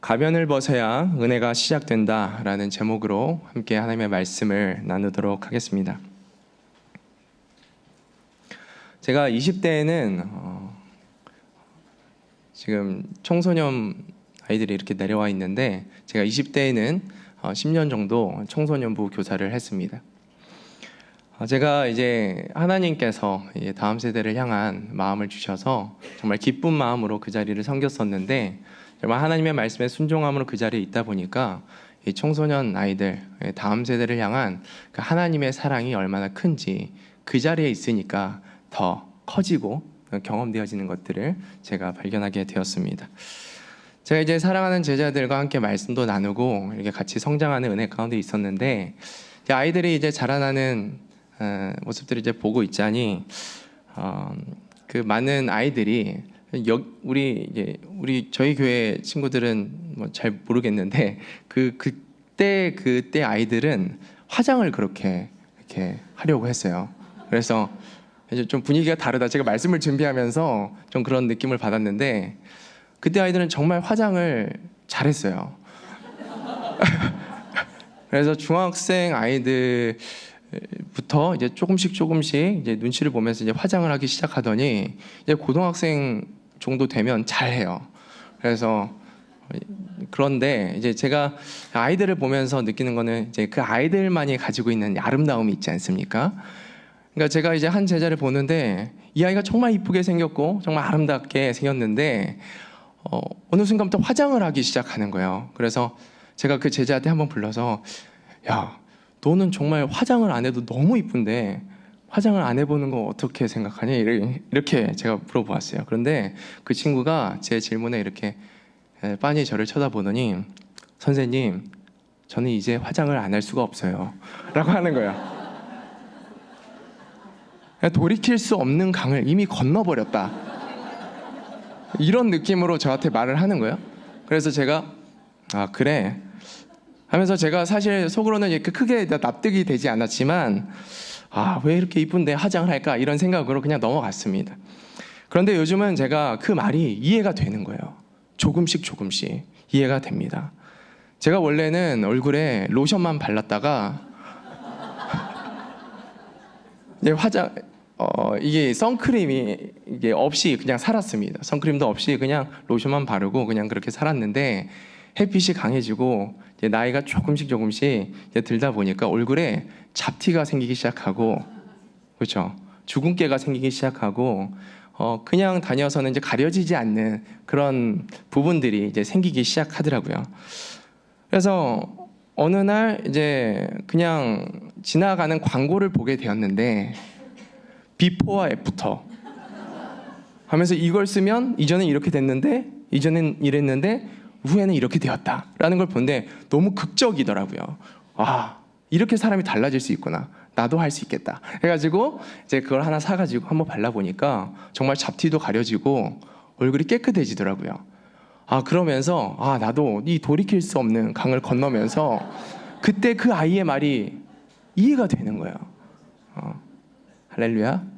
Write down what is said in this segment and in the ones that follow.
가면을 벗어야 은혜가 시작된다라는 제목으로 함께 하나님의 말씀을 나누도록 하겠습니다. 제가 20대에는 지금 청소년 아이들이 이렇게 내려와 있는데, 제가 20대에는 10년 정도 청소년부 교사를 했습니다. 제가 이제 하나님께서 다음 세대를 향한 마음을 주셔서 정말 기쁜 마음으로 그 자리를 섬겼었는데, 정말 하나님의 말씀에 순종함으로 그 자리에 있다 보니까 이 청소년 아이들, 다음 세대를 향한 그 하나님의 사랑이 얼마나 큰지 그 자리에 있으니까 더 커지고 경험되어지는 것들을 제가 발견하게 되었습니다. 제가 이제 사랑하는 제자들과 함께 말씀도 나누고 이렇게 같이 성장하는 은혜 가운데 있었는데, 아이들이 이제 자라나는 모습들을 이제 보고 있자니 그 많은 아이들이 우리 저희 교회 친구들은 뭐 잘 모르겠는데 그때 아이들은 화장을 그렇게 이렇게 하려고 했어요. 그래서 이제 좀 분위기가 다르다. 제가 말씀을 준비하면서 좀 그런 느낌을 받았는데, 그때 아이들은 정말 화장을 잘했어요. 그래서 중학생 아이들부터 이제 조금씩 이제 눈치를 보면서 이제 화장을 하기 시작하더니 이제 고등학생 정도 되면 잘해요. 그런데 이제 제가 아이들을 보면서 느끼는 거는 이제 그 아이들만이 가지고 있는 아름다움이 있지 않습니까? 그러니까 제가 이제 한 제자를 보는데 이 아이가 정말 이쁘게 생겼고 정말 아름답게 생겼는데 어느 순간부터 화장을 하기 시작하는 거예요. 그래서 제가 그 제자한테 한번 불러서, 야, 너는 정말 화장을 안 해도 너무 이쁜데 화장을 안 해보는 거 어떻게 생각하니? 이렇게 제가 물어보았어요. 그런데 그 친구가 제 질문에 이렇게 빤히 저를 쳐다보더니, 선생님, 저는 이제 화장을 안 할 수가 없어요 라고 하는 거예요. 돌이킬 수 없는 강을 이미 건너버렸다, 이런 느낌으로 저한테 말을 하는 거예요. 그래서 제가 그래 하면서, 제가 사실 속으로는 이렇게 크게 납득이 되지 않았지만 왜 이렇게 이쁜데 화장을 할까, 이런 생각으로 그냥 넘어갔습니다. 그런데 요즘은 제가 그 말이 이해가 되는 거예요. 조금씩 이해가 됩니다. 제가 원래는 얼굴에 로션만 발랐다가 이제 이게 선크림이 이게 없이 그냥 살았습니다. 선크림도 없이 그냥 로션만 바르고 그냥 그렇게 살았는데, 햇빛이 강해지고 이제 나이가 조금씩 이제 들다 보니까 얼굴에 잡티가 생기기 시작하고, 그렇죠? 주근깨가 생기기 시작하고, 그냥 다녀서는 이제 가려지지 않는 그런 부분들이 이제 생기기 시작하더라고요. 그래서 어느 날 이제 그냥 지나가는 광고를 보게 되었는데, 비포와 애프터 하면서 이걸 쓰면 이전엔 이렇게 됐는데, 이전엔 이랬는데 후에는 이렇게 되었다라는 걸 보는데 너무 극적이더라고요. 이렇게 사람이 달라질 수 있구나, 나도 할 수 있겠다 해가지고 이제 그걸 하나 사가지고 한번 발라보니까 정말 잡티도 가려지고 얼굴이 깨끗해지더라고요. 그러면서 나도 이 돌이킬 수 없는 강을 건너면서 그때 그 아이의 말이 이해가 되는 거예요. 할렐루야.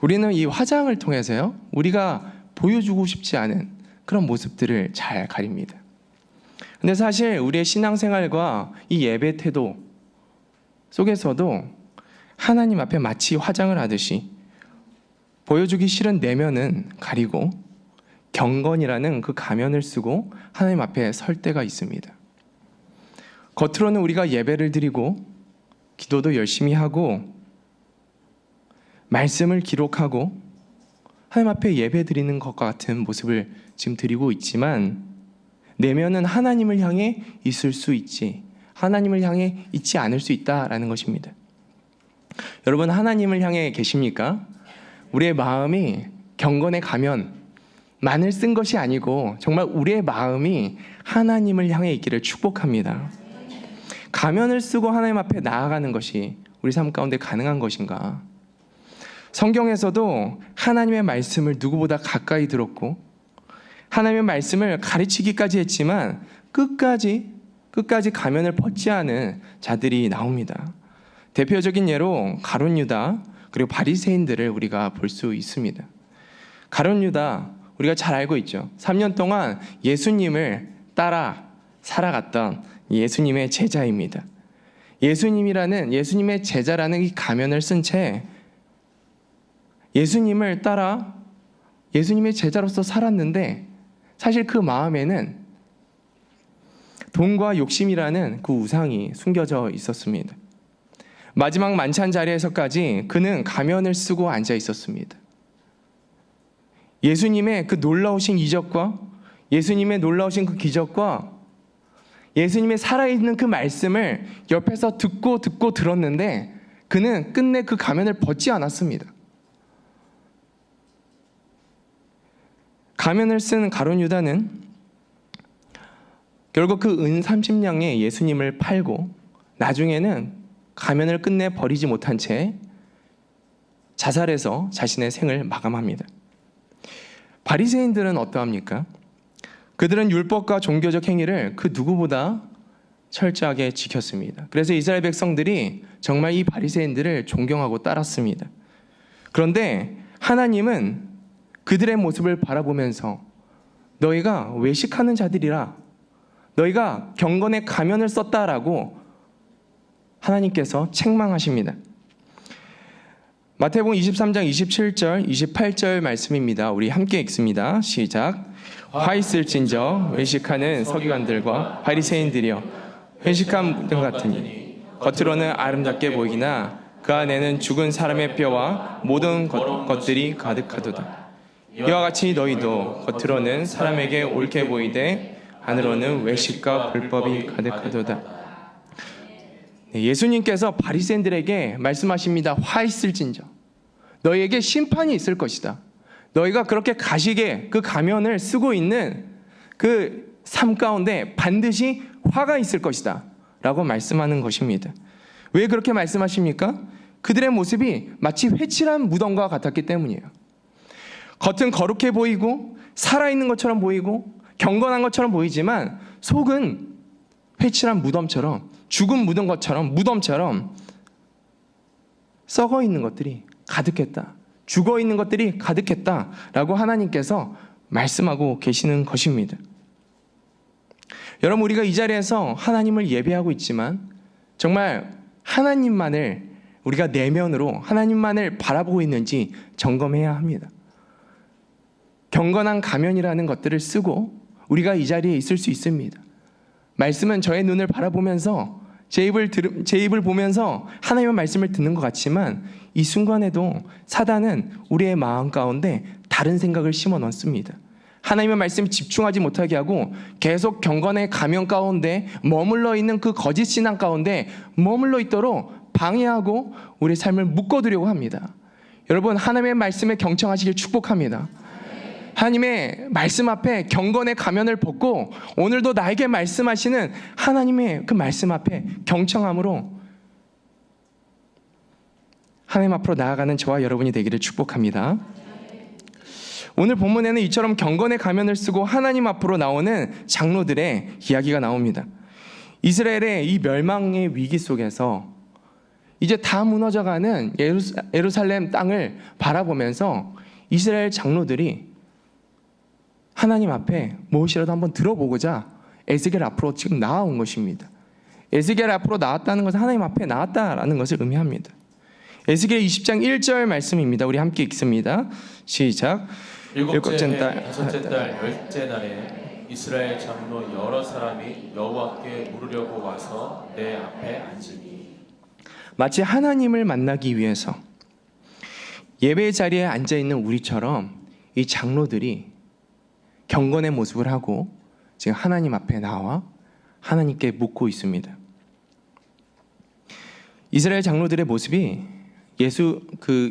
우리는 이 화장을 통해서요, 우리가 보여주고 싶지 않은 그런 모습들을 잘 가립니다. 근데 사실 우리의 신앙생활과 이 예배 태도 속에서도 하나님 앞에 마치 화장을 하듯이 보여주기 싫은 내면은 가리고 경건이라는 그 가면을 쓰고 하나님 앞에 설 때가 있습니다. 겉으로는 우리가 예배를 드리고 기도도 열심히 하고 말씀을 기록하고 하나님 앞에 예배 드리는 것과 같은 모습을 지금 드리고 있지만, 내면은 하나님을 향해 있을 수 있지, 하나님을 향해 있지 않을 수 있다라는 것입니다. 여러분, 하나님을 향해 계십니까? 우리의 마음이 경건의 가면만을 쓴 것이 아니고 정말 우리의 마음이 하나님을 향해 있기를 축복합니다. 가면을 쓰고 하나님 앞에 나아가는 것이 우리 삶 가운데 가능한 것인가? 성경에서도 하나님의 말씀을 누구보다 가까이 들었고 하나님의 말씀을 가르치기까지 했지만 끝까지 가면을 벗지 않은 자들이 나옵니다. 대표적인 예로 가룟 유다 그리고 바리새인들을 우리가 볼 수 있습니다. 가룟 유다, 우리가 잘 알고 있죠. 3년 동안 예수님을 따라 살아갔던 예수님의 제자입니다. 예수님의 제자라는 이 가면을 쓴 채 예수님을 따라 예수님의 제자로서 살았는데, 사실 그 마음에는 돈과 욕심이라는 그 우상이 숨겨져 있었습니다. 마지막 만찬 자리에서까지 그는 가면을 쓰고 앉아 있었습니다. 예수님의 그 놀라우신 이적과 예수님의 놀라우신 그 기적과 예수님의 살아있는 그 말씀을 옆에서 듣고 들었는데 그는 끝내 그 가면을 벗지 않았습니다. 가면을 쓴 가룟 유다는 결국 그 은 30냥에 예수님을 팔고 나중에는 가면을 끝내 버리지 못한 채 자살해서 자신의 생을 마감합니다. 바리새인들은 어떠합니까? 그들은 율법과 종교적 행위를 그 누구보다 철저하게 지켰습니다. 그래서 이스라엘 백성들이 정말 이 바리새인들을 존경하고 따랐습니다. 그런데 하나님은 그들의 모습을 바라보면서 너희가 외식하는 자들이라, 너희가 경건의 가면을 썼다라고 하나님께서 책망하십니다. 마태복음 23장 27절 28절 말씀입니다. 우리 함께 읽습니다. 시작. 화 있을진저 외식하는 서기관들과 바리새인들이여, 회식한 무덤 같으니 겉으로는 아름답게 보이기나 그 안에는 죽은 사람의 뼈와 모든 것들이 가득하도다. 이와 같이 너희도 겉으로는 사람에게 옳게 보이되 안으로는 외식과 불법이 가득하도다. 예수님께서 바리새인들에게 말씀하십니다. 화 있을진저, 너희에게 심판이 있을 것이다. 너희가 그렇게 가시게 그 가면을 쓰고 있는 그 삶 가운데 반드시 화가 있을 것이다 라고 말씀하는 것입니다. 왜 그렇게 말씀하십니까? 그들의 모습이 마치 회칠한 무덤과 같았기 때문이에요. 겉은 거룩해 보이고 살아있는 것처럼 보이고 경건한 것처럼 보이지만 속은 회칠한 무덤처럼, 죽은 무덤처럼 썩어 있는 것들이 가득했다, 죽어 있는 것들이 가득했다라고 하나님께서 말씀하고 계시는 것입니다. 여러분, 우리가 이 자리에서 하나님을 예배하고 있지만 정말 하나님만을, 우리가 내면으로 하나님만을 바라보고 있는지 점검해야 합니다. 경건한 가면이라는 것들을 쓰고 우리가 이 자리에 있을 수 있습니다. 말씀은 저의 눈을 바라보면서 제 입을 보면서 하나님의 말씀을 듣는 것 같지만 이 순간에도 사단은 우리의 마음 가운데 다른 생각을 심어 넣습니다. 하나님의 말씀에 집중하지 못하게 하고 계속 경건의 가면 가운데 머물러 있는 그 거짓 신앙 가운데 머물러 있도록 방해하고 우리의 삶을 묶어두려고 합니다. 여러분, 하나님의 말씀에 경청하시길 축복합니다. 하나님의 말씀 앞에 경건의 가면을 벗고 오늘도 나에게 말씀하시는 하나님의 그 말씀 앞에 경청함으로 하나님 앞으로 나아가는 저와 여러분이 되기를 축복합니다. 오늘 본문에는 이처럼 경건의 가면을 쓰고 하나님 앞으로 나오는 장로들의 이야기가 나옵니다. 이스라엘의 이 멸망의 위기 속에서 이제 다 무너져가는 예루살렘 땅을 바라보면서 이스라엘 장로들이 하나님 앞에 무엇이라도 한번 들어보고자 에스겔 앞으로 지금 나아온 것입니다. 에스겔 앞으로 나왔다는 것은 하나님 앞에 나왔다라는 것을 의미합니다. 에스겔 20장 1절 말씀입니다. 우리 함께 읽습니다. 시작. 일곱째 달, 다섯째 달, 열째 날에 이스라엘 장로 여러 사람이 여호와께 물으려고 와서 내 앞에 앉으니. 마치 하나님을 만나기 위해서 예배 자리에 앉아 있는 우리처럼 이 장로들이 경건의 모습을 하고 지금 하나님 앞에 나와 하나님께 묻고 있습니다. 이스라엘 장로들의 모습이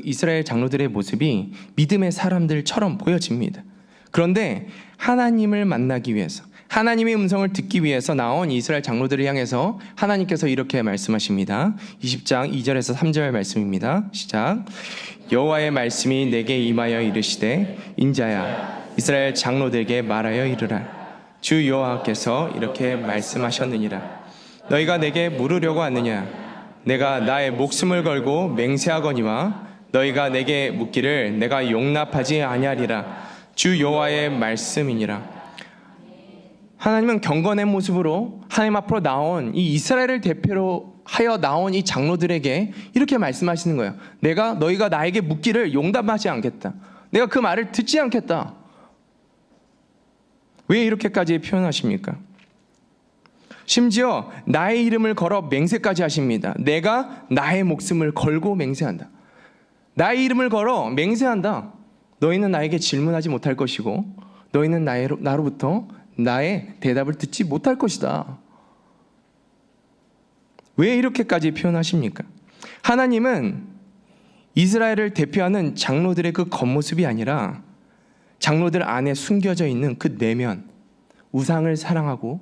이스라엘 장로들의 모습이 믿음의 사람들처럼 보여집니다. 그런데 하나님을 만나기 위해서, 하나님의 음성을 듣기 위해서 나온 이스라엘 장로들을 향해서 하나님께서 이렇게 말씀하십니다. 20장 2절에서 3절 말씀입니다. 시작. 여호와의 말씀이 내게 임하여 이르시되 인자야, 이스라엘 장로들에게 말하여 이르라. 주 여호와께서 이렇게 말씀하셨느니라. 너희가 내게 물으려고 왔느냐? 내가 나의 목숨을 걸고 맹세하거니와 너희가 내게 묻기를 내가 용납하지 아니하리라. 주 여호와의 말씀이니라. 하나님은 경건의 모습으로 하나님 앞으로 나온 이 이스라엘을 대표로 하여 나온 이 장로들에게 이렇게 말씀하시는 거예요. 너희가 나에게 묻기를 용납하지 않겠다. 내가 그 말을 듣지 않겠다. 왜 이렇게까지 표현하십니까? 심지어 나의 이름을 걸어 맹세까지 하십니다. 내가 나의 목숨을 걸고 맹세한다. 나의 이름을 걸어 맹세한다. 너희는 나에게 질문하지 못할 것이고 너희는 나로부터 나의 대답을 듣지 못할 것이다. 왜 이렇게까지 표현하십니까? 하나님은 이스라엘을 대표하는 장로들의 그 겉모습이 아니라 장로들 안에 숨겨져 있는 그 내면, 우상을 사랑하고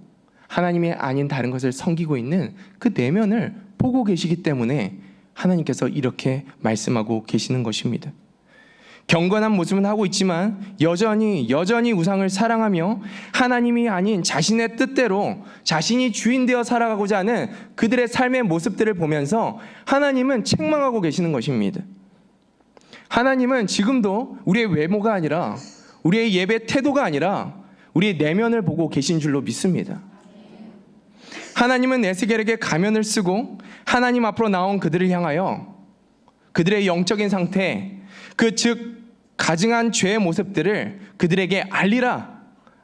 하나님이 아닌 다른 것을 섬기고 있는 그 내면을 보고 계시기 때문에 하나님께서 이렇게 말씀하고 계시는 것입니다. 경건한 모습은 하고 있지만 여전히 우상을 사랑하며 하나님이 아닌 자신의 뜻대로 자신이 주인 되어 살아가고자 하는 그들의 삶의 모습들을 보면서 하나님은 책망하고 계시는 것입니다. 하나님은 지금도 우리의 외모가 아니라 우리의 예배 태도가 아니라 우리의 내면을 보고 계신 줄로 믿습니다. 하나님은 에스겔에게 가면을 쓰고 하나님 앞으로 나온 그들을 향하여 그들의 영적인 상태, 즉 가증한 죄의 모습들을 그들에게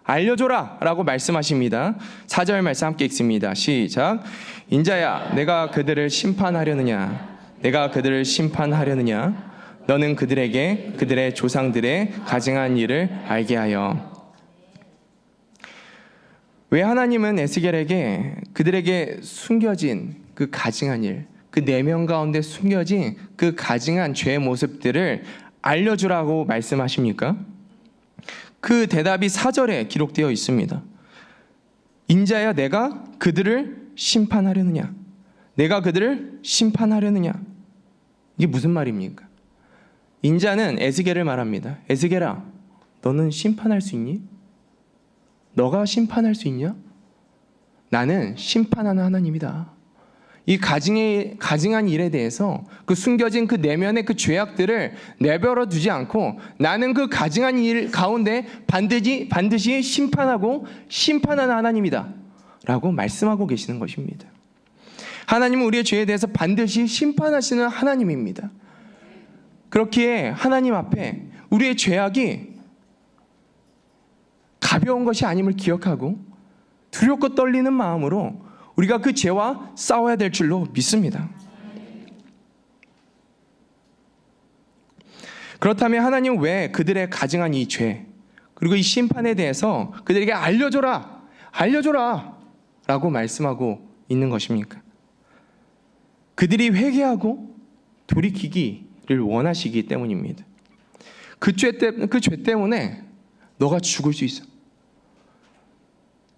알려줘라 라고 말씀하십니다. 4절 말씀 함께 읽습니다. 시작. 인자야, 내가 그들을 심판하려느냐? 너는 그들에게 그들의 조상들의 가증한 일을 알게 하여. 왜 하나님은 에스겔에게 그들에게 숨겨진 그 가증한 일, 그 내면 가운데 숨겨진 그 가증한 죄의 모습들을 알려주라고 말씀하십니까? 그 대답이 4절에 기록되어 있습니다. 인자야, 내가 그들을 심판하려느냐? 이게 무슨 말입니까? 인자는 에스겔을 말합니다. 에스겔아, 너는 심판할 수 있니? 너가 심판할 수 있냐? 나는 심판하는 하나님이다. 이 가증한 일에 대해서 그 숨겨진 그 내면의 그 죄악들을 내버려 두지 않고 나는 그 가증한 일 가운데 반드시 심판하는 하나님이다 라고 말씀하고 계시는 것입니다. 하나님은 우리의 죄에 대해서 반드시 심판하시는 하나님입니다. 그렇기에 하나님 앞에 우리의 죄악이 가벼운 것이 아님을 기억하고 두렵고 떨리는 마음으로 우리가 그 죄와 싸워야 될 줄로 믿습니다. 그렇다면 하나님은 왜 그들의 가증한 이 죄, 그리고 이 심판에 대해서 그들에게 알려줘라 라고 말씀하고 있는 것입니까? 그들이 회개하고 돌이키기를 원하시기 때문입니다. 그 죄 때문에 너가 죽을 수 있어.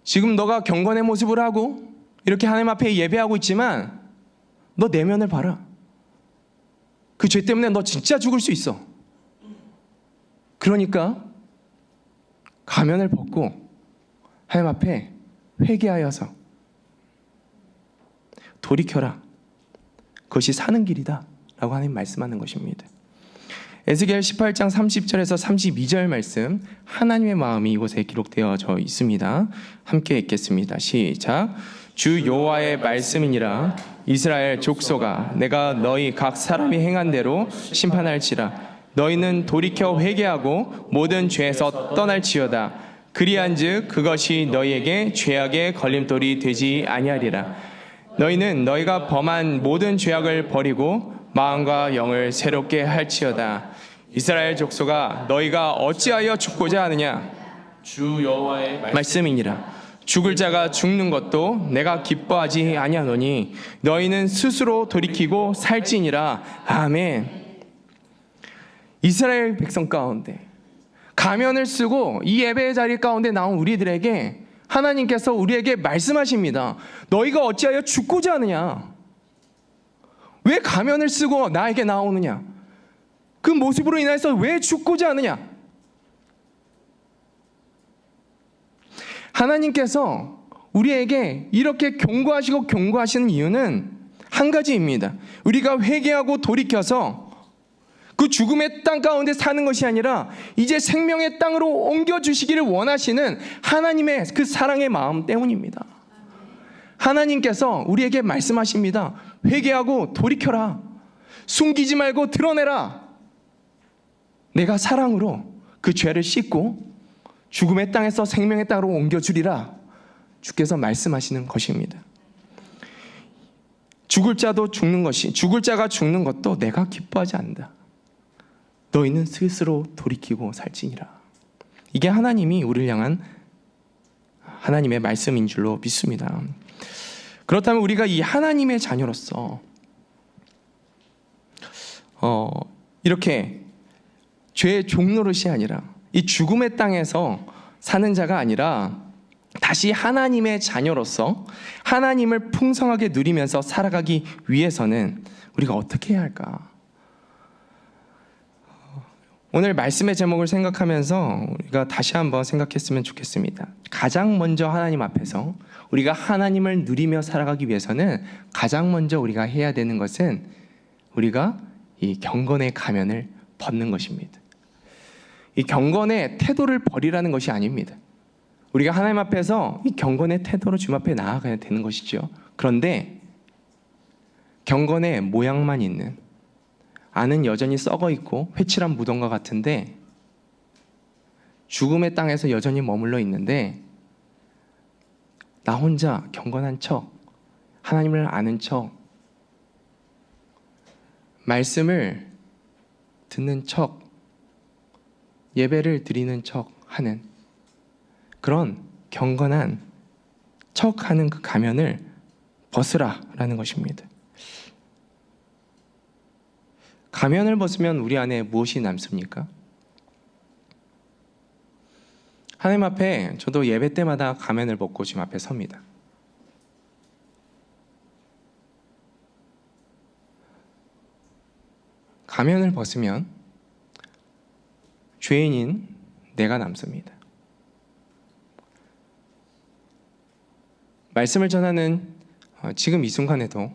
지금 너가 경건의 모습을 하고 이렇게 하나님 앞에 예배하고 있지만 너 내면을 봐라. 그 죄 때문에 너 진짜 죽을 수 있어. 그러니까 가면을 벗고 하나님 앞에 회개하여서 돌이켜라. 그것이 사는 길이다 라고 하나님 말씀하는 것입니다. 에스겔 18장 30절에서 32절 말씀, 하나님의 마음이 이곳에 기록되어져 있습니다. 함께 읽겠습니다. 시작. 주 여호와의 말씀이니라. 이스라엘 족속아, 내가 너희 각 사람이 행한 대로 심판할지라. 너희는 돌이켜 회개하고 모든 죄에서 떠날지어다. 그리한즉 그것이 너희에게 죄악의 걸림돌이 되지 아니하리라. 너희는 너희가 범한 모든 죄악을 버리고 마음과 영을 새롭게 할지어다. 이스라엘 족속아, 너희가 어찌하여 죽고자 하느냐? 주 여호와의 말씀이니라. 죽을 자가 죽는 것도 내가 기뻐하지 아니하노니 너희는 스스로 돌이키고 살지니라. 아멘. 이스라엘 백성 가운데 가면을 쓰고 이 예배의 자리 가운데 나온 우리들에게 하나님께서 우리에게 말씀하십니다. 너희가 어찌하여 죽고자 하느냐? 왜 가면을 쓰고 나에게 나오느냐? 그 모습으로 인해서 왜 죽고자 하느냐? 하나님께서 우리에게 이렇게 경고하시는 이유는 한 가지입니다. 우리가 회개하고 돌이켜서 그 죽음의 땅 가운데 사는 것이 아니라 이제 생명의 땅으로 옮겨주시기를 원하시는 하나님의 그 사랑의 마음 때문입니다. 하나님께서 우리에게 말씀하십니다. 회개하고 돌이켜라. 숨기지 말고 드러내라. 내가 사랑으로 그 죄를 씻고 죽음의 땅에서 생명의 땅으로 옮겨주리라. 주께서 말씀하시는 것입니다. 죽을 자가 죽는 것도 내가 기뻐하지 않는다. 너희는 스스로 돌이키고 살지니라. 이게 하나님이 우리를 향한 하나님의 말씀인 줄로 믿습니다. 그렇다면 우리가 이 하나님의 자녀로서 이렇게 죄의 종노릇이 아니라 이 죽음의 땅에서 사는 자가 아니라 다시 하나님의 자녀로서 하나님을 풍성하게 누리면서 살아가기 위해서는 우리가 어떻게 해야 할까? 오늘 말씀의 제목을 생각하면서 우리가 다시 한번 생각했으면 좋겠습니다. 가장 먼저 하나님 앞에서 우리가 하나님을 누리며 살아가기 위해서는 가장 먼저 우리가 해야 되는 것은 우리가 이 경건의 가면을 벗는 것입니다. 이 경건의 태도를 버리라는 것이 아닙니다. 우리가 하나님 앞에서 이 경건의 태도로 주님 앞에 나아가야 되는 것이죠. 그런데 경건의 모양만 있는, 안은 여전히 썩어 있고 회칠한 무덤과 같은데 죽음의 땅에서 여전히 머물러 있는데 나 혼자 경건한 척, 하나님을 아는 척, 말씀을 듣는 척, 예배를 드리는 척 하는 그런 경건한 척하는 그 가면을 벗으라라는 것입니다. 가면을 벗으면 우리 안에 무엇이 남습니까? 하나님 앞에 저도 예배 때마다 가면을 벗고 주님 앞에 섭니다. 가면을 벗으면 죄인인 내가 남습니다. 말씀을 전하는 지금 이 순간에도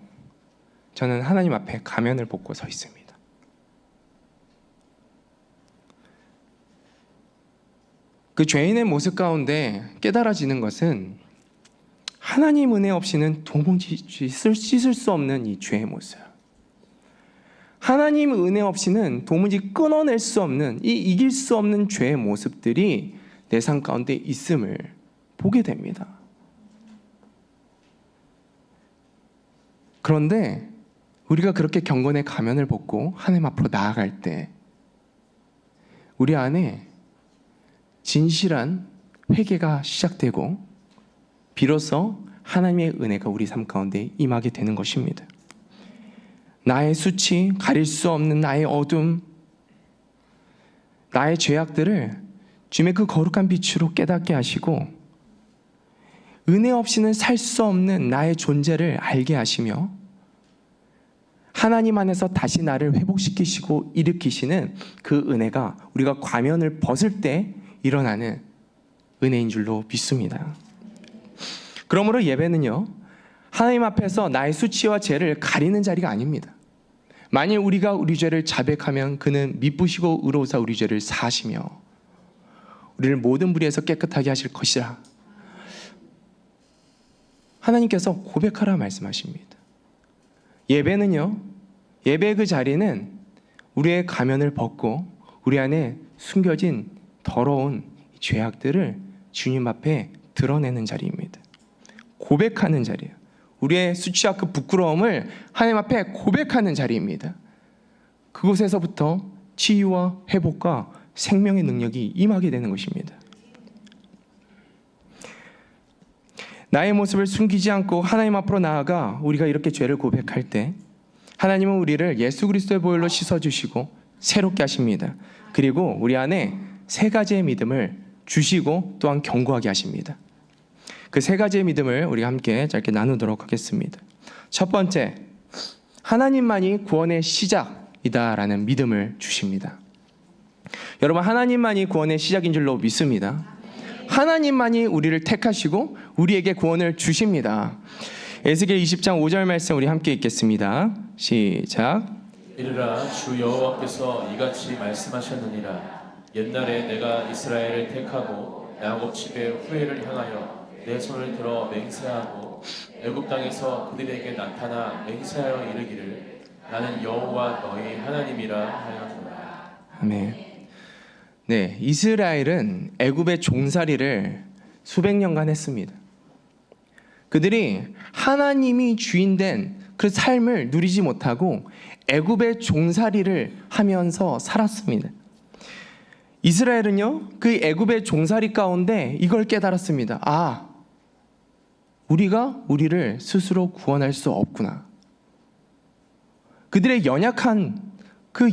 저는 하나님 앞에 가면을 벗고 서 있습니다. 그 죄인의 모습 가운데 깨달아지는 것은 하나님 은혜 없이는 도무지 씻을 수 없는 이 죄의 모습, 하나님 은혜 없이는 도무지 끊어낼 수 없는 이 이길 수 없는 죄의 모습들이 내 삶 가운데 있음을 보게 됩니다. 그런데 우리가 그렇게 경건의 가면을 벗고 하나님 앞으로 나아갈 때 우리 안에 진실한 회개가 시작되고 비로소 하나님의 은혜가 우리 삶 가운데 임하게 되는 것입니다. 나의 수치, 가릴 수 없는 나의 어둠, 나의 죄악들을 주님의 그 거룩한 빛으로 깨닫게 하시고 은혜 없이는 살 수 없는 나의 존재를 알게 하시며 하나님 안에서 다시 나를 회복시키시고 일으키시는 그 은혜가 우리가 가면을 벗을 때 일어나는 은혜인 줄로 믿습니다. 그러므로 예배는요, 하나님 앞에서 나의 수치와 죄를 가리는 자리가 아닙니다. 만일 우리가 우리 죄를 자백하면 그는 미쁘시고 의로우사 우리 죄를 사하시며 우리를 모든 불의에서 깨끗하게 하실 것이라. 하나님께서 고백하라 말씀하십니다. 예배는요, 예배의 그 자리는 우리의 가면을 벗고 우리 안에 숨겨진 더러운 죄악들을 주님 앞에 드러내는 자리입니다. 고백하는 자리예요. 우리의 수치와 그 부끄러움을 하나님 앞에 고백하는 자리입니다. 그곳에서부터 치유와 회복과 생명의 능력이 임하게 되는 것입니다. 나의 모습을 숨기지 않고 하나님 앞으로 나아가 우리가 이렇게 죄를 고백할 때 하나님은 우리를 예수 그리스도의 보혈로 씻어주시고 새롭게 하십니다. 그리고 우리 안에 세 가지의 믿음을 주시고 또한 견고하게 하십니다. 그 세 가지의 믿음을 우리가 함께 짧게 나누도록 하겠습니다. 첫 번째, 하나님만이 구원의 시작이다라는 믿음을 주십니다. 여러분, 하나님만이 구원의 시작인 줄로 믿습니다. 하나님만이 우리를 택하시고 우리에게 구원을 주십니다. 에스겔 20장 5절 말씀 우리 함께 읽겠습니다. 시작. 이르라 주 여호와께서 이같이 말씀하셨느니라. 옛날에 내가 이스라엘을 택하고 야곱 집의 후회를 향하여 내 손을 들어 맹세하고 애굽 땅에서 그들에게 나타나 맹세하여 이르기를 나는 여호와 너희 하나님이라 하였노라. 아멘. 네, 이스라엘은 애굽의 종살이를 수백 년간 했습니다. 그들이 하나님이 주인된 그 삶을 누리지 못하고 애굽의 종살이를 하면서 살았습니다. 이스라엘은요, 그 애굽의 종살이 가운데 이걸 깨달았습니다. 아, 우리가 우리를 스스로 구원할 수 없구나. 그들의 연약한 그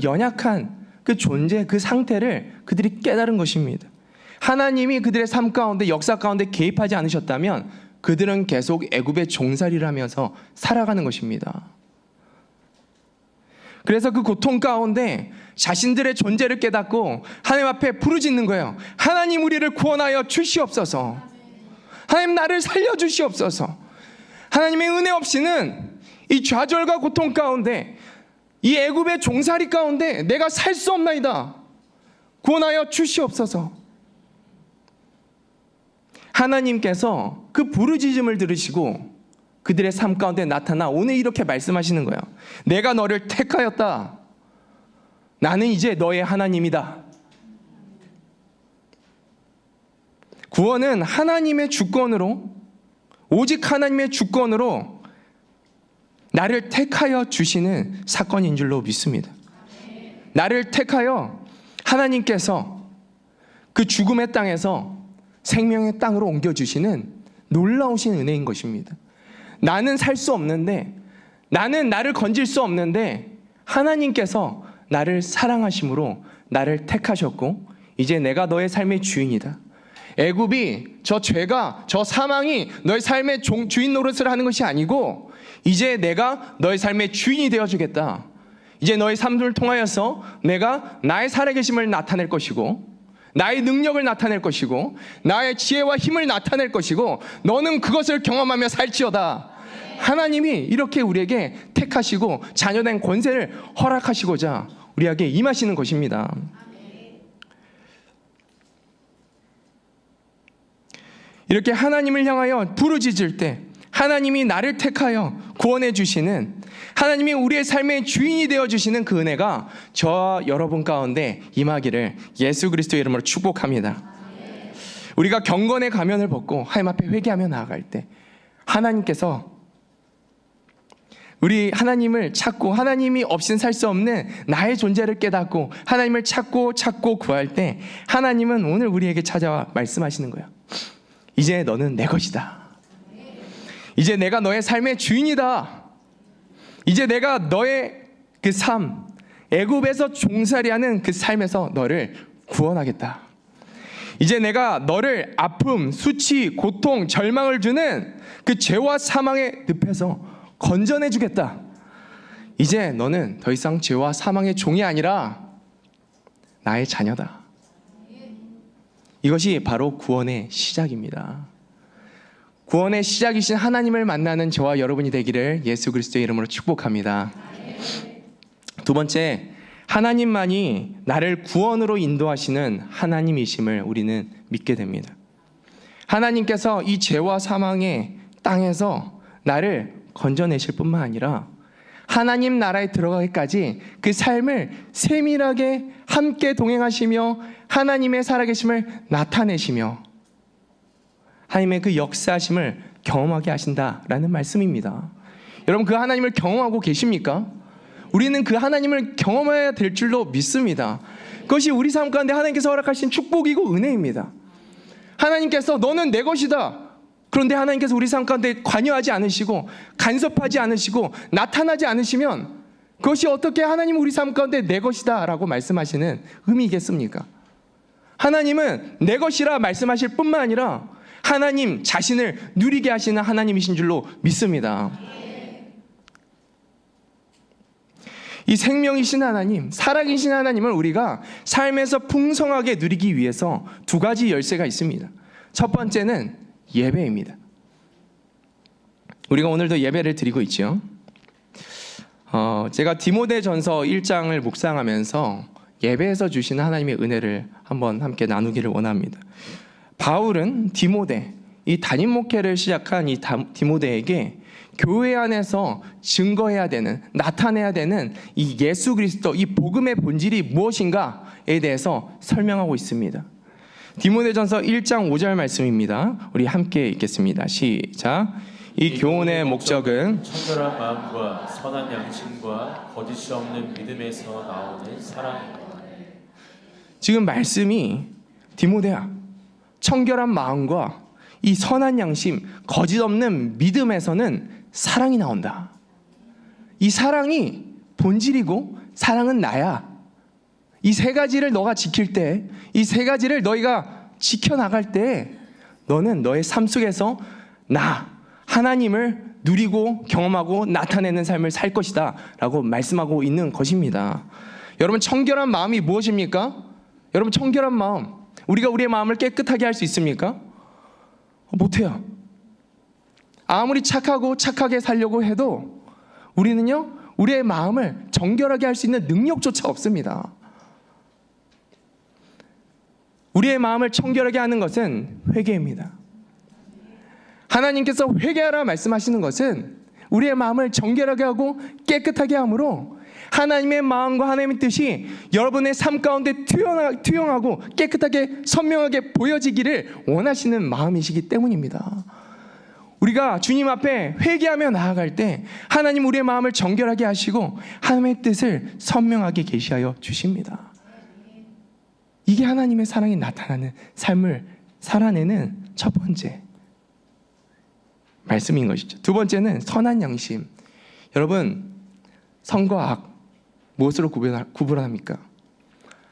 존재, 그 상태를 그들이 깨달은 것입니다. 하나님이 그들의 삶 가운데, 역사 가운데 개입하지 않으셨다면 그들은 계속 애굽의 종살이를 하면서 살아가는 것입니다. 그래서 그 고통 가운데 자신들의 존재를 깨닫고 하나님 앞에 부르짖는 거예요. 하나님, 우리를 구원하여 주시옵소서. 하나님, 나를 살려주시옵소서. 하나님의 은혜 없이는 이 좌절과 고통 가운데, 이 애굽의 종살이 가운데 내가 살 수 없나이다. 구원하여 주시옵소서. 하나님께서 그 부르짖음을 들으시고 그들의 삶 가운데 나타나 오늘 이렇게 말씀하시는 거예요. 내가 너를 택하였다. 나는 이제 너의 하나님이다. 구원은 하나님의 주권으로, 오직 하나님의 주권으로 나를 택하여 주시는 사건인 줄로 믿습니다. 나를 택하여 하나님께서 그 죽음의 땅에서 생명의 땅으로 옮겨주시는 놀라우신 은혜인 것입니다. 나는 살 수 없는데, 나는 나를 건질 수 없는데 하나님께서 나를 사랑하심으로 나를 택하셨고 이제 내가 너의 삶의 주인이다. 애굽이, 저 죄가, 저 사망이 너의 삶의 주인 노릇을 하는 것이 아니고 이제 내가 너의 삶의 주인이 되어주겠다. 이제 너의 삶을 통하여서 내가 나의 살아계심을 나타낼 것이고 나의 능력을 나타낼 것이고 나의 지혜와 힘을 나타낼 것이고 너는 그것을 경험하며 살지어다. 하나님이 이렇게 우리에게 택하시고 자녀된 권세를 허락하시고자 우리에게 임하시는 것입니다. 이렇게 하나님을 향하여 부르짖을 때 하나님이 나를 택하여 구원해 주시는, 하나님이 우리의 삶의 주인이 되어 주시는 그 은혜가 저와 여러분 가운데 임하기를 예수 그리스도의 이름으로 축복합니다. 우리가 경건의 가면을 벗고 하나님 앞에 회개하며 나아갈 때 하나님께서 우리 하나님을 찾고 하나님이 없이는 살 수 없는 나의 존재를 깨닫고 하나님을 찾고 구할 때 하나님은 오늘 우리에게 찾아와 말씀하시는 거예요. 이제 너는 내 것이다. 이제 내가 너의 삶의 주인이다. 이제 내가 너의 그 삶, 애굽에서 종살이하는 그 삶에서 너를 구원하겠다. 이제 내가 너를 아픔, 수치, 고통, 절망을 주는 그 죄와 사망의 늪에서 건져내 주겠다. 이제 너는 더 이상 죄와 사망의 종이 아니라 나의 자녀다. 이것이 바로 구원의 시작입니다. 구원의 시작이신 하나님을 만나는 저와 여러분이 되기를 예수 그리스도의 이름으로 축복합니다. 두 번째, 하나님만이 나를 구원으로 인도하시는 하나님이심을 우리는 믿게 됩니다. 하나님께서 이 죄와 사망의 땅에서 나를 건져내실 뿐만 아니라 하나님 나라에 들어가기까지 그 삶을 세밀하게 함께 동행하시며 하나님의 살아계심을 나타내시며 하나님의 그 역사하심을 경험하게 하신다라는 말씀입니다. 여러분, 그 하나님을 경험하고 계십니까? 우리는 그 하나님을 경험해야 될 줄로 믿습니다. 그것이 우리 삶 가운데 하나님께서 허락하신 축복이고 은혜입니다. 하나님께서 너는 내 것이다. 그런데 하나님께서 우리 삶 가운데 관여하지 않으시고 간섭하지 않으시고 나타나지 않으시면 그것이 어떻게 하나님 우리 삶 가운데 내 것이다 라고 말씀하시는 의미이겠습니까? 하나님은 내 것이라 말씀하실 뿐만 아니라 하나님 자신을 누리게 하시는 하나님이신 줄로 믿습니다. 이 생명이신 하나님, 살아계신 하나님을 우리가 삶에서 풍성하게 누리기 위해서 두 가지 열쇠가 있습니다. 첫 번째는 예배입니다. 우리가 오늘도 예배를 드리고 있죠. 제가 디모데전서 1장을 묵상하면서 예배에서 주시는 하나님의 은혜를 한번 함께 나누기를 원합니다. 바울은 디모데, 이 담임 목회를 시작한 이 디모데에게 교회 안에서 증거해야 되는, 나타내야 되는 이 예수 그리스도, 이 복음의 본질이 무엇인가에 대해서 설명하고 있습니다. 디모데전서 1장 5절 말씀입니다. 우리 함께 읽겠습니다. 시작. 이 교훈의 목적은 청결한 마음과 선한 양심과 거짓이 없는 믿음에서 나오는 사랑입니다. 지금 말씀이 디모데야, 청결한 마음과 이 선한 양심, 거짓 없는 믿음에서는 사랑이 나온다. 이 사랑이 본질이고 사랑은 나야. 이 세 가지를 너가 지킬 때, 이 세 가지를 너희가 지켜나갈 때 너는 너의 삶 속에서 하나님을 누리고 경험하고 나타내는 삶을 살 것이다 라고 말씀하고 있는 것입니다. 여러분, 청결한 마음이 무엇입니까? 여러분, 청결한 마음, 우리가 우리의 마음을 깨끗하게 할 수 있습니까? 못해요. 아무리 착하고 착하게 살려고 해도 우리는요, 우리의 마음을 정결하게 할 수 있는 능력조차 없습니다. 우리의 마음을 청결하게 하는 것은 회개입니다. 하나님께서 회개하라 말씀하시는 것은 우리의 마음을 정결하게 하고 깨끗하게 함으로 하나님의 마음과 하나님의 뜻이 여러분의 삶 가운데 투영하고 깨끗하게 선명하게 보여지기를 원하시는 마음이시기 때문입니다. 우리가 주님 앞에 회개하며 나아갈 때 하나님 우리의 마음을 정결하게 하시고 하나님의 뜻을 선명하게 계시하여 주십니다. 이게 하나님의 사랑이 나타나는 삶을 살아내는 첫 번째 말씀인 것이죠. 두 번째는 선한 양심. 여러분, 선과 악 무엇으로 구분합니까?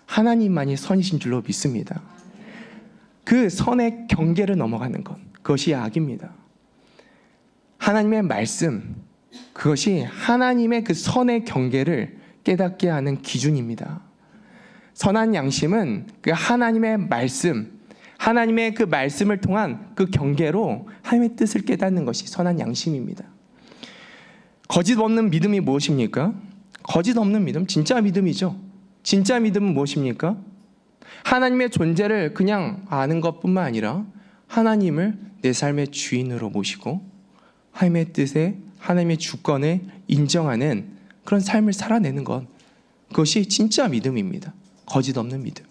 하나님만이 선이신 줄로 믿습니다. 그 선의 경계를 넘어가는 것, 그것이 악입니다. 하나님의 말씀, 그것이 하나님의 그 선의 경계를 깨닫게 하는 기준입니다. 선한 양심은 그 하나님의 말씀, 하나님의 그 말씀을 통한 그 경계로 하나님의 뜻을 깨닫는 것이 선한 양심입니다. 거짓 없는 믿음이 무엇입니까? 거짓 없는 믿음, 진짜 믿음이죠. 진짜 믿음은 무엇입니까? 하나님의 존재를 그냥 아는 것뿐만 아니라 하나님을 내 삶의 주인으로 모시고 하나님의 뜻에, 하나님의 주권을 인정하는 그런 삶을 살아내는 것, 그것이 진짜 믿음입니다. 거짓 없는 믿음.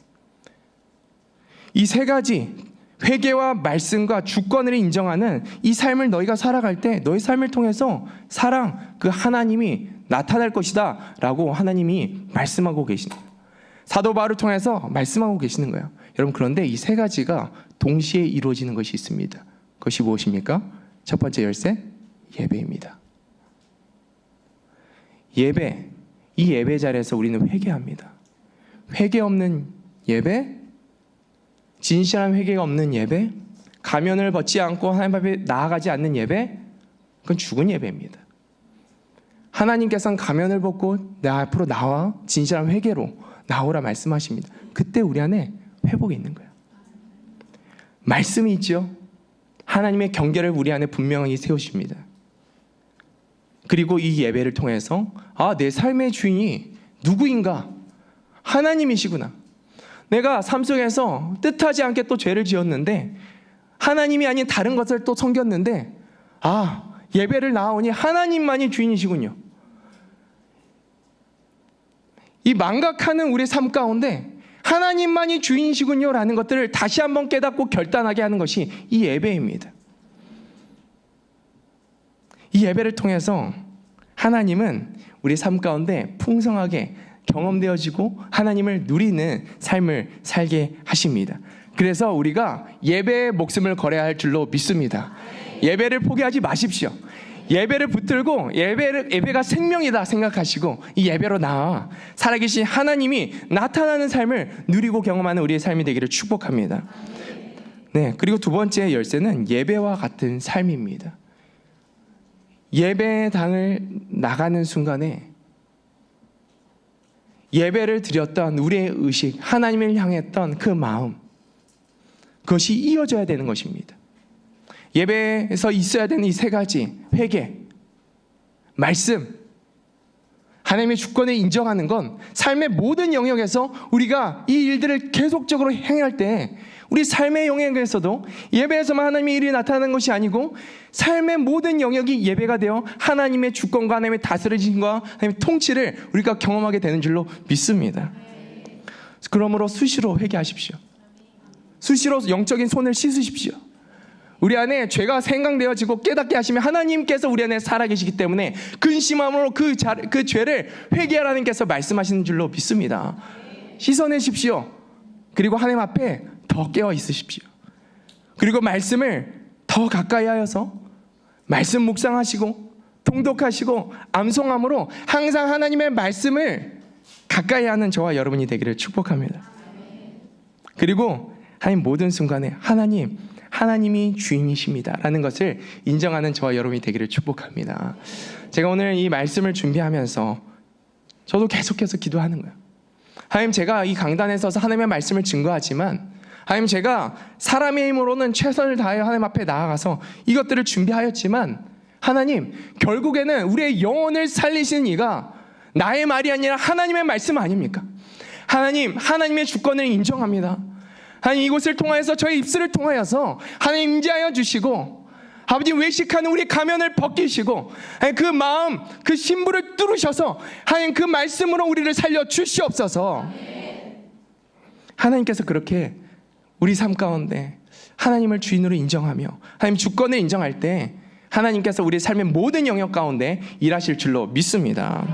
이 세 가지, 회개와 말씀과 주권을 인정하는 이 삶을 너희가 살아갈 때 너희 삶을 통해서 사랑, 그 하나님이 나타날 것이다 라고 하나님이 말씀하고 계시는 거예요. 사도 바울을 통해서 말씀하고 계시는 거예요. 여러분, 그런데 이 세 가지가 동시에 이루어지는 것이 있습니다. 그것이 무엇입니까? 첫 번째 열쇠, 예배입니다. 예배, 이 예배 자리에서 우리는 회개합니다. 회개 없는 예배, 진실한 회개가 없는 예배, 가면을 벗지 않고 하나님 앞에 나아가지 않는 예배, 그건 죽은 예배입니다. 하나님께서는 가면을 벗고 내 앞으로 나와 진실한 회개로 나오라 말씀하십니다. 그때 우리 안에 회복이 있는 거예요. 말씀이 있죠. 하나님의 경계를 우리 안에 분명히 세우십니다. 그리고 이 예배를 통해서 내 삶의 주인이 누구인가? 하나님이시구나. 내가 삶 속에서 뜻하지 않게 또 죄를 지었는데 하나님이 아닌 다른 것을 또 섬겼는데 예배를 나오니 하나님만이 주인이시군요. 이 망각하는 우리 삶 가운데 하나님만이 주인이시군요 라는 것들을 다시 한번 깨닫고 결단하게 하는 것이 이 예배입니다. 이 예배를 통해서 하나님은 우리 삶 가운데 풍성하게 경험되어지고 하나님을 누리는 삶을 살게 하십니다. 그래서 우리가 예배에 목숨을 걸어야 할 줄로 믿습니다. 예배를 포기하지 마십시오. 예배를 붙들고 예배가 생명이다 생각하시고 이 예배로 나와 살아계신 하나님이 나타나는 삶을 누리고 경험하는 우리의 삶이 되기를 축복합니다. 네, 그리고 두 번째 열쇠는 예배와 같은 삶입니다. 예배당을 나가는 순간에 예배를 드렸던 우리의 의식, 하나님을 향했던 그 마음, 그것이 이어져야 되는 것입니다. 예배에서 있어야 되는 이 세 가지, 회개, 말씀, 하나님의 주권을 인정하는 건 삶의 모든 영역에서 우리가 이 일들을 계속적으로 행할 때 우리 삶의 영역에서도 예배에서만 하나님의 일이 나타나는 것이 아니고 삶의 모든 영역이 예배가 되어 하나님의 주권과 하나님의 다스리심과 하나님의 통치를 우리가 경험하게 되는 줄로 믿습니다. 그러므로 수시로 회개하십시오. 수시로 영적인 손을 씻으십시오. 우리 안에 죄가 생각되어지고 깨닫게 하시면 하나님께서 우리 안에 살아계시기 때문에 근심함으로 그 죄를 회개하라 하나님께서 말씀하시는 줄로 믿습니다. 씻어내십시오. 그리고 하나님 앞에 더 깨어 있으십시오. 그리고 말씀을 더 가까이 하여서 말씀 묵상하시고 통독하시고 암송함으로 항상 하나님의 말씀을 가까이 하는 저와 여러분이 되기를 축복합니다. 그리고 하나님 모든 순간에 하나님이 주인이십니다 라는 것을 인정하는 저와 여러분이 되기를 축복합니다. 제가 오늘 이 말씀을 준비하면서 저도 계속해서 기도하는 거예요. 하나님, 제가 이 강단에 서서 하나님의 말씀을 증거하지만 하나님, 제가 사람의 힘으로는 최선을 다하여 하나님 앞에 나아가서 이것들을 준비하였지만 하나님, 결국에는 우리의 영혼을 살리시는 이가 나의 말이 아니라 하나님의 말씀 아닙니까? 하나님의 주권을 인정합니다. 하나님, 이곳을 통하여서 저희 입술을 통하여서 하나님 임재하여 주시고 아버지, 외식하는 우리 가면을 벗기시고 그 마음, 그 심부를 뚫으셔서 하나님 그 말씀으로 우리를 살려 주시옵소서. 하나님께서 그렇게 우리 삶 가운데 하나님을 주인으로 인정하며 하나님 주권을 인정할 때 하나님께서 우리 삶의 모든 영역 가운데 일하실 줄로 믿습니다.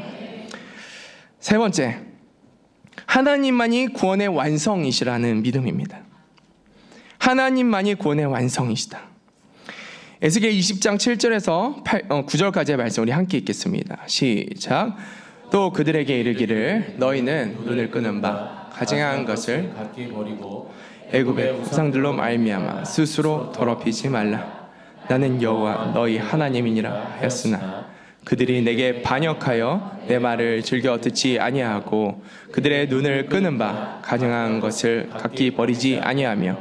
세 번째, 하나님만이 구원의 완성이시라는 믿음입니다. 하나님만이 구원의 완성이시다. 에스겔 20장 7절에서 9절까지의 말씀 우리 함께 읽겠습니다. 시작. 또 그들에게 이르기를 너희는 눈을 끄는 바 가증한 것을 각기 버리고 애굽의 우상들로 말미암아 스스로 더럽히지 말라. 나는 여호와 너희 하나님이니라 하였으나 그들이 내게 반역하여 내 말을 즐겨 듣지 아니하고 그들의 눈을 끄는 바 가증한 것을 각기 버리지 아니하며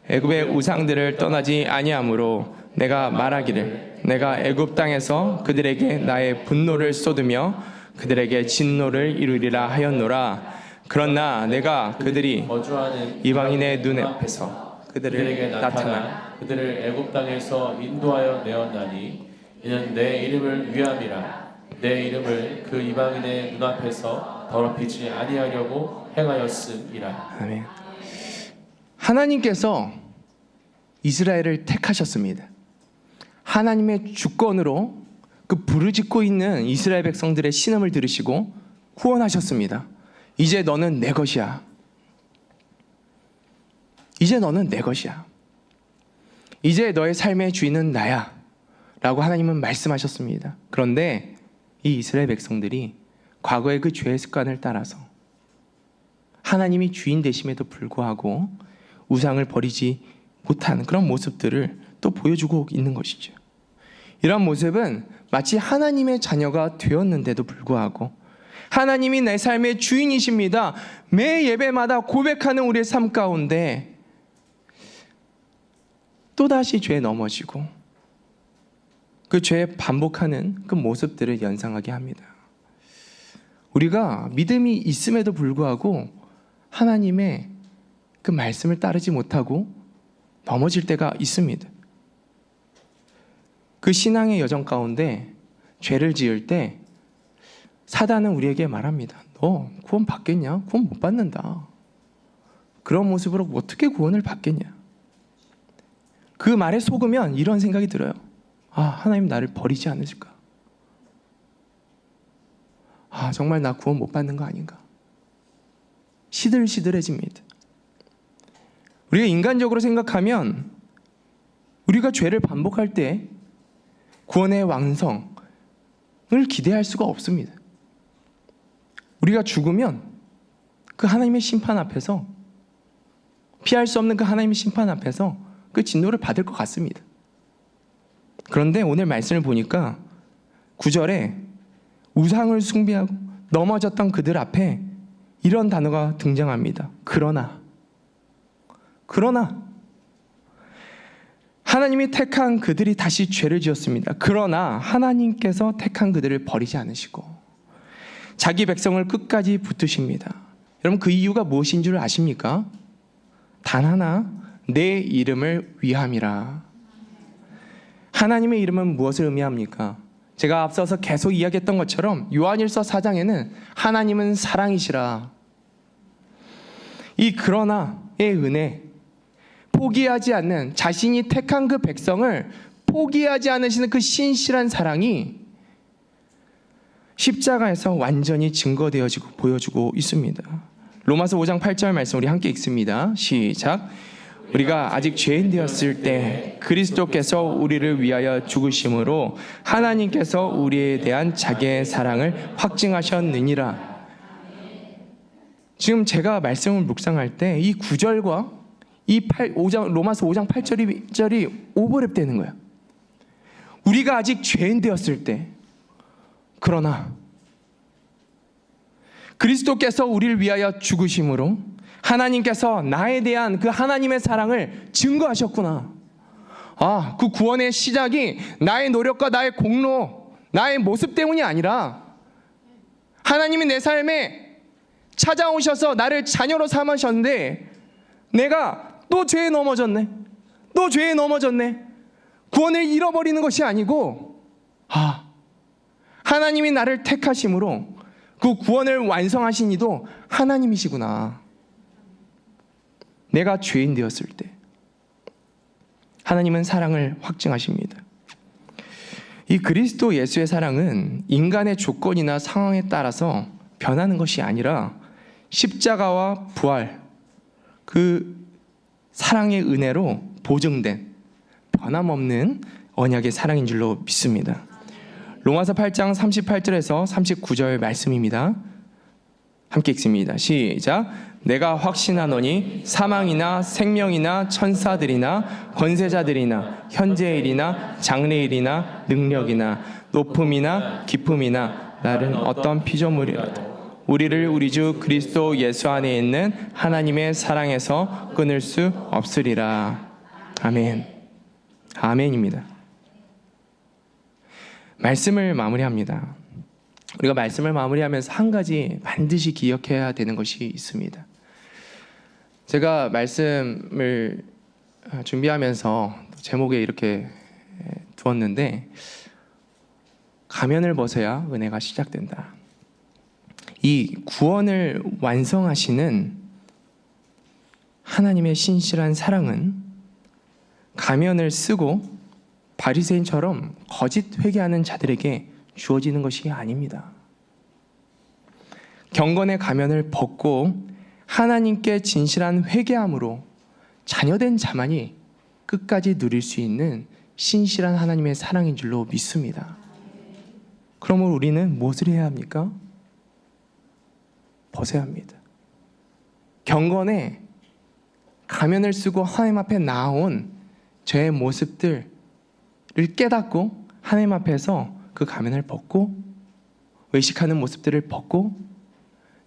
애굽의 우상들을 떠나지 아니하므로 내가 말하기를 내가 애굽 땅에서 그들에게 나의 분노를 쏟으며 그들에게 진노를 이루리라 하였노라. 그러나 내가 그들이 거주하는 이방인의 눈 앞에서 그들에게 나타나 그들을 애굽 땅에서 인도하여 내었나니 이는 내 이름을 위함이라. 내 이름을 그 이방인의 눈앞에서 더럽히지 아니하려고 행하였음이라. 아멘. 하나님께서 이스라엘을 택하셨습니다. 하나님의 주권으로 그 부르짖고 있는 이스라엘 백성들의 신음을 들으시고 후원하셨습니다. 이제 너는 내 것이야. 이제 너는 내 것이야. 이제 너의 삶의 주인은 나야 라고 하나님은 말씀하셨습니다. 그런데 이 이스라엘 백성들이 과거의 그 죄의 습관을 따라서 하나님이 주인 되심에도 불구하고 우상을 버리지 못하는 그런 모습들을 또 보여주고 있는 것이죠. 이런 모습은 마치 하나님의 자녀가 되었는데도 불구하고 하나님이 내 삶의 주인이십니다. 매 예배마다 고백하는 우리의 삶 가운데 또다시 죄에 넘어지고 그 죄에 반복하는 그 모습들을 연상하게 합니다. 우리가 믿음이 있음에도 불구하고 하나님의 그 말씀을 따르지 못하고 넘어질 때가 있습니다. 그 신앙의 여정 가운데 죄를 지을 때 사단은 우리에게 말합니다. 너 구원 받겠냐? 구원 못 받는다. 그런 모습으로 어떻게 구원을 받겠냐? 그 말에 속으면 이런 생각이 들어요. 아, 하나님 나를 버리지 않으실까? 아, 정말 나 구원 못 받는 거 아닌가? 시들시들해집니다. 우리가 인간적으로 생각하면 우리가 죄를 반복할 때 구원의 완성을 기대할 수가 없습니다. 우리가 죽으면 그 하나님의 심판 앞에서 피할 수 없는 그 하나님의 심판 앞에서 그 진노를 받을 것 같습니다. 그런데 오늘 말씀을 보니까 9절에 우상을 숭배하고 넘어졌던 그들 앞에 이런 단어가 등장합니다. 그러나 하나님이 택한 그들이 다시 죄를 지었습니다. 그러나 하나님께서 택한 그들을 버리지 않으시고 자기 백성을 끝까지 붙드십니다. 여러분, 그 이유가 무엇인 줄 아십니까? 단 하나, 내 이름을 위함이라. 하나님의 이름은 무엇을 의미합니까? 제가 앞서서 계속 이야기했던 것처럼 요한일서 4장에는 하나님은 사랑이시라. 이 그러나의 은혜, 포기하지 않는, 자신이 택한 그 백성을 포기하지 않으시는 그 신실한 사랑이 십자가에서 완전히 증거되어지고 보여주고 있습니다. 로마서 5장 8절 말씀 우리 함께 읽습니다. 시작. 우리가 아직 죄인 되었을 때 그리스도께서 우리를 위하여 죽으심으로 하나님께서 우리에 대한 자기의 사랑을 확증하셨느니라. 지금 제가 말씀을 묵상할 때 이 9절과 이 로마서 5장 8절이 오버랩 되는 거예요. 우리가 아직 죄인 되었을 때, 그러나 그리스도께서 우리를 위하여 죽으심으로 하나님께서 나에 대한 그 하나님의 사랑을 증거하셨구나. 그 구원의 시작이 나의 노력과 나의 공로, 나의 모습 때문이 아니라 하나님이 내 삶에 찾아오셔서 나를 자녀로 삼으셨는데 내가 또 죄에 넘어졌네. 구원을 잃어버리는 것이 아니고 하나님이 나를 택하심으로 그 구원을 완성하신 이도 하나님이시구나. 내가 죄인 되었을 때 하나님은 사랑을 확증하십니다. 이 그리스도 예수의 사랑은 인간의 조건이나 상황에 따라서 변하는 것이 아니라 십자가와 부활, 그 사랑의 은혜로 보증된 변함없는 언약의 사랑인 줄로 믿습니다. 로마서 8장 38절에서 39절 말씀입니다. 함께 읽습니다. 시작. 내가 확신하노니 사망이나 생명이나 천사들이나 권세자들이나 현재일이나 장래일이나 능력이나 높음이나 깊음이나 나른 어떤 피조물이라도 우리를 우리 주 그리스도 예수 안에 있는 하나님의 사랑에서 끊을 수 없으리라. 아멘. 아멘입니다. 말씀을 마무리합니다. 우리가 말씀을 마무리하면서 한 가지 반드시 기억해야 되는 것이 있습니다. 제가 말씀을 준비하면서 제목에 이렇게 두었는데, 가면을 벗어야 은혜가 시작된다. 이 구원을 완성하시는 하나님의 신실한 사랑은 가면을 쓰고 바리새인처럼 거짓 회개하는 자들에게 주어지는 것이 아닙니다. 경건의 가면을 벗고 하나님께 진실한 회개함으로 자녀된 자만이 끝까지 누릴 수 있는 신실한 하나님의 사랑인 줄로 믿습니다. 그러면 우리는 무엇을 해야 합니까? 벗어야 합니다. 경건에 가면을 쓰고 하나님 앞에 나아온 저의 모습들을 깨닫고 하나님 앞에서 그 가면을 벗고 외식하는 모습들을 벗고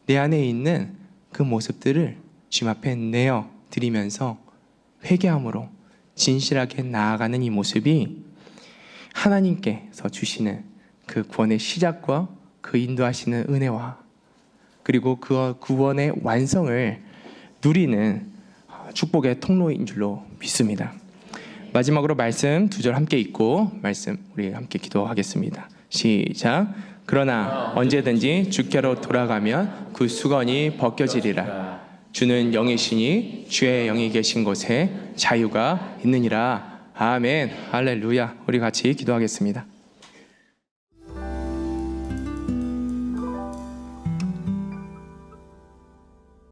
내 안에 있는 그 모습들을 주님 앞에 내어 드리면서 회개함으로 진실하게 나아가는 이 모습이 하나님께서 주시는 그 구원의 시작과 그 인도하시는 은혜와 그리고 그 구원의 완성을 누리는 축복의 통로인 줄로 믿습니다. 마지막으로 말씀 2절 함께 읽고 말씀 우리 함께 기도하겠습니다. 시작. 그러나 언제든지 주께로 돌아가면 그 수건이 벗겨지리라. 주는 영이시니 주의 영이 계신 곳에 자유가 있느니라. 아멘. 할렐루야. 우리 같이 기도하겠습니다.